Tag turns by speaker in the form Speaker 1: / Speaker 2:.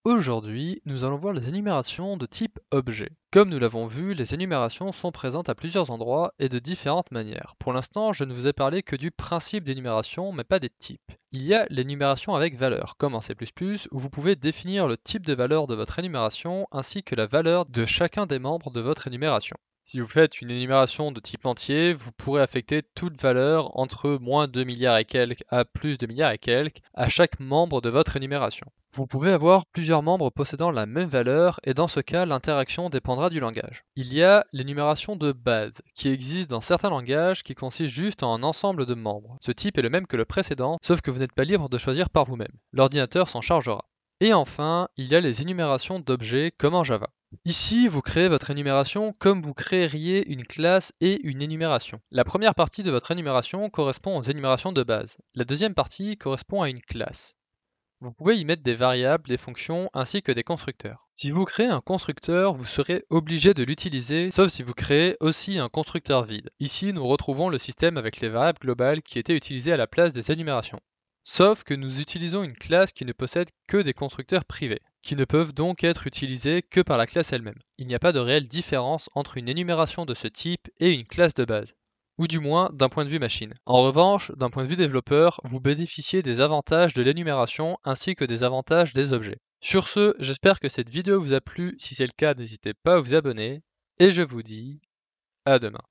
Speaker 1: Aujourd'hui, nous allons voir les énumérations de type objet. Comme nous l'avons vu, les énumérations sont présentes à plusieurs endroits et de différentes manières. Pour l'instant, je ne vous ai parlé que du principe d'énumération, mais pas des types. Il y a l'énumération avec valeur, comme en C++, où vous pouvez définir le type de valeur de votre énumération ainsi que la valeur de chacun des membres de votre énumération. Si vous faites une énumération de type entier, vous pourrez affecter toute valeur entre moins 2 milliards et quelques à plus 2 milliards et quelques à chaque membre de votre énumération. Vous pouvez avoir plusieurs membres possédant la même valeur et dans ce cas, l'interaction dépendra du langage. Il y a l'énumération de base, qui existe dans certains langages qui consiste juste en un ensemble de membres. Ce type est le même que le précédent, sauf que vous n'êtes pas libre de choisir par vous-même. L'ordinateur s'en chargera. Et enfin, il y a les énumérations d'objets comme en Java. Ici, vous créez votre énumération comme vous créeriez une classe et une énumération. La première partie de votre énumération correspond aux énumérations de base. La deuxième partie correspond à une classe. Vous pouvez y mettre des variables, des fonctions ainsi que des constructeurs. Si vous créez un constructeur, vous serez obligé de l'utiliser, sauf si vous créez aussi un constructeur vide. Ici, nous retrouvons le système avec les variables globales qui étaient utilisées à la place des énumérations. Sauf que nous utilisons une classe qui ne possède que des constructeurs privés, qui ne peuvent donc être utilisés que par la classe elle-même. Il n'y a pas de réelle différence entre une énumération de ce type et une classe de base, ou du moins d'un point de vue machine. En revanche, d'un point de vue développeur, vous bénéficiez des avantages de l'énumération ainsi que des avantages des objets. Sur ce, j'espère que cette vidéo vous a plu, si c'est le cas, n'hésitez pas à vous abonner, et je vous dis à demain.